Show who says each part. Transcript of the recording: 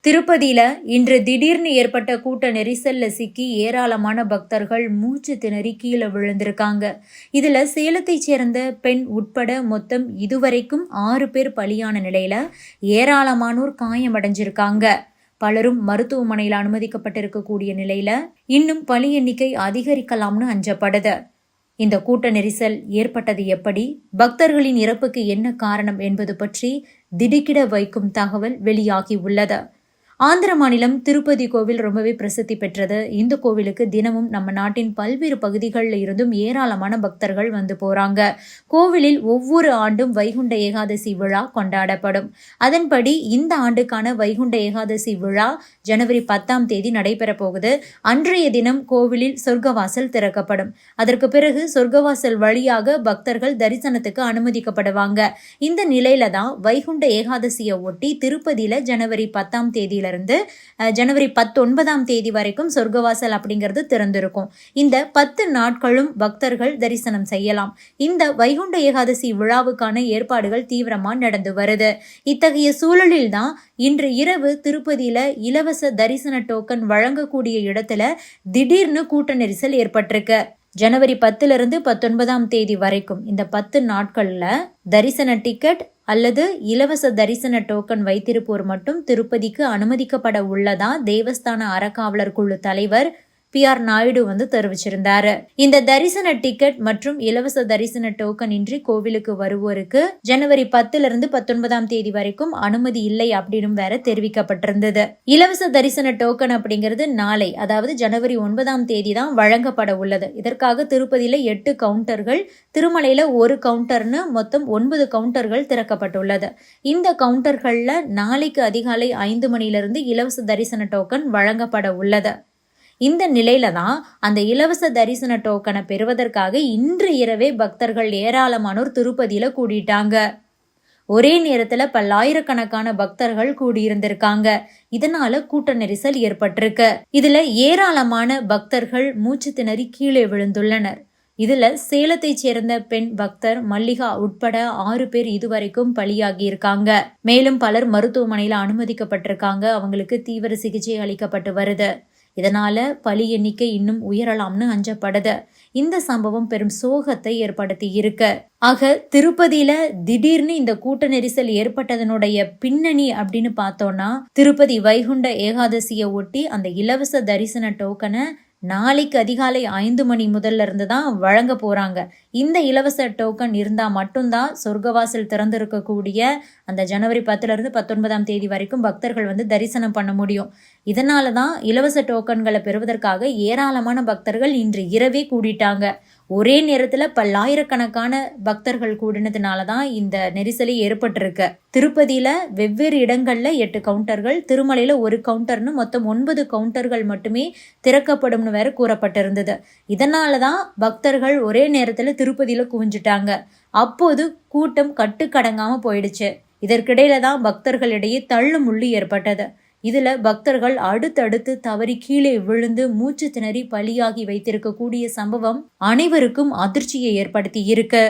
Speaker 1: திருப்பதியில இன்று திடீர்னு ஏற்பட்ட கூட்ட நெரிசல்ல சிக்கி ஏராளமான பக்தர்கள் மூச்சு திணறி கீழே விழுந்திருக்காங்க. இதுல சேலத்தைச் சேர்ந்த பெண் உட்பட மொத்தம் இதுவரைக்கும் 6 பேர் பலியான நிலையில ஏராளமானோர் காயமடைஞ்சிருக்காங்க. பலரும் மருத்துவமனையில் அனுமதிக்கப்பட்டிருக்கக்கூடிய நிலையில இன்னும் பலி எண்ணிக்கை அதிகரிக்கலாம்னு அஞ்சப்படுது. இந்த கூட்ட நெரிசல் ஏற்பட்டது எப்படி, பக்தர்களின் இறப்புக்கு என்ன காரணம் என்பது பற்றி திடுக்கிட வைக்கும் தகவல் வெளியாகி உள்ளது. ஆந்திர மாநிலம் திருப்பதி கோவில் ரொம்பவே பிரசித்தி பெற்றது. இந்த கோவிலுக்கு தினமும் நம்ம நாட்டின் பல்வேறு பகுதிகளில் இருந்தும் ஏராளமான பக்தர்கள் வந்து போறாங்க. கோவிலில் ஒவ்வொரு ஆண்டும் வைகுண்ட ஏகாதசி விழா கொண்டாடப்படும். அதன்படி இந்த ஆண்டுக்கான வைகுண்ட ஏகாதசி விழா ஜனவரி 10ஆம் தேதி நடைபெற போகுது. அன்றைய தினம் கோவிலில் சொர்க்கவாசல் திறக்கப்படும். அதற்கு பிறகு சொர்க்கவாசல் வழியாக பக்தர்கள் தரிசனத்துக்கு அனுமதிக்கப்படுவாங்க. இந்த நிலையில தான் வைகுண்ட ஏகாதசியை ஒட்டி திருப்பதியில ஜனவரி 10ஆம் தேதியிலிருந்து ஜனவரி 19ஆம் தேதி வரைக்கும் சொர்க்கவாசல் அப்படிங்கிறது திறந்திருக்கும். இந்த 10 நாட்களும் பக்தர்கள் தரிசனம் செய்யலாம். இந்த வைகுண்ட ஏகாதசி விழாவுக்கான ஏற்பாடுகள் தீவிரமா நடந்து வருது. இத்தகைய சூழலில் தான் இன்று இரவு திருப்பதியில இலவச தரிசன டோக்கன் வழங்கக்கூடிய இடத்துல திடீர்னு கூட்ட நெரிசல் ஏற்பட்டிருக்கு. ஜனவரி 10லிருந்து 19ஆம் தேதி வரைக்கும் இந்த 10 நாட்கள்ல தரிசன டிக்கெட் அல்லது இலவச தரிசன டோக்கன் வைத்திருப்போர் மட்டும் திருப்பதிக்கு அனுமதிக்கப்பட உள்ளதா தேவஸ்தான அறக்காவலர் குழு தலைவர் PR நாயுடு தெரிவிச்சிருந்தாரு. இந்த தரிசன டிக்கெட் மற்றும் இலவச தரிசன டோக்கன் இன்றி கோவிலுக்கு வருவோருக்கு ஜனவரி 10லிருந்து 19ஆம் தேதி வரைக்கும் அனுமதி இல்லை அப்படின்னு வேற தெரிவிக்கப்பட்டிருந்தது. இலவச தரிசன டோக்கன் அப்படிங்கிறது நாளை, அதாவது ஜனவரி 9ஆம் தேதி தான் வழங்கப்பட உள்ளது. இதற்காக திருப்பதியில 8 கவுண்டர்கள், திருமலையில 1 கவுண்டர்னு மொத்தம் 9 கவுண்டர்கள் திறக்கப்பட்டுள்ளது. இந்த கவுண்டர்கள்ல நாளைக்கு அதிகாலை 5 மணிலிருந்து இலவச தரிசன டோக்கன் வழங்கப்பட உள்ளது. இந்த நிலையில தான் அந்த இலவச தரிசன டோக்கனை பெறுவதற்காக இன்று இரவே பக்தர்கள் ஏராளமானோர் திருப்பதியில கூடிட்டாங்க. ஒரே நேரத்துல பல்லாயிரக்கணக்கான பக்தர்கள் கூடியிருந்திருக்காங்க. இதனால கூட்ட நெரிசல் ஏற்பட்டிருக்கு. இதுல ஏராளமான பக்தர்கள் மூச்சு திணறி கீழே விழுந்துள்ளனர். இதுல சேலத்தைச் சேர்ந்த பெண் பக்தர் மல்லிகா உட்பட 6 பேர் இதுவரைக்கும் பலியாகி இருக்காங்க. மேலும் பலர் மருத்துவமனையில அனுமதிக்கப்பட்டிருக்காங்க. அவங்களுக்கு தீவிர சிகிச்சை அளிக்கப்பட்டு வருது. இதனால பலி எண்ணிக்கை இன்னும் உயரலாம்னு அஞ்சப்படுது. இந்த சம்பவம் பெரும் சோகத்தை ஏற்படுத்தி இருக்கு. ஆக திருப்பதியில திடீர்னு இந்த கூட்ட நெரிசல் ஏற்பட்டதனுடைய பின்னணி அப்படின்னு பார்த்தோம்னா, திருப்பதி வைகுண்ட ஏகாதசியை ஒட்டி அந்த இலவச தரிசன டோக்கனை நாளைக்கு அதிகாலை 5 மணி முதல்ல இருந்து தான் வழங்க போறாங்க. இந்த இலவச டோக்கன் இருந்தா மட்டும்தான் சொர்க்கவாசல் திறந்திருக்கக்கூடிய அந்த ஜனவரி 10லிருந்து 19ஆம் தேதி வரைக்கும் பக்தர்கள் தரிசனம் பண்ண முடியும். இதனால தான் இலவச டோக்கன்களை பெறுவதற்காக ஏராளமான பக்தர்கள் இன்று இரவே கூடிட்டாங்க. ஒரே நேரத்துல பல்லாயிரக்கணக்கான பக்தர்கள் கூடினதுனால தான் இந்த நெரிசலே ஏற்பட்டிருக்கு. திருப்பதியில வெவ்வேறு இடங்கள்ல 8 கவுண்டர்கள், திருமலையில 1 கவுண்டர்னு மொத்தம் 9 கவுண்டர்கள் மட்டுமே திறக்கப்படும் வேற கூறப்பட்டிருந்தது. இதனாலதான் பக்தர்கள் ஒரே நேரத்துல திருப்பதியில குவிஞ்சிட்டாங்க. அப்போது கூட்டம் கட்டுக்கடங்காம போயிடுச்சு. இதற்கிடையில தான் பக்தர்களிடையே தள்ளு முள்ளு ஏற்பட்டது. இதுல பக்தர்கள் அடுத்தடுத்து தவறி கீழே விழுந்து மூச்சு திணறி பலியாகி வைத்திருக்கக்கூடிய சம்பவம் அனைவருக்கும் அதிர்ச்சியை ஏற்படுத்தி இருக்கு.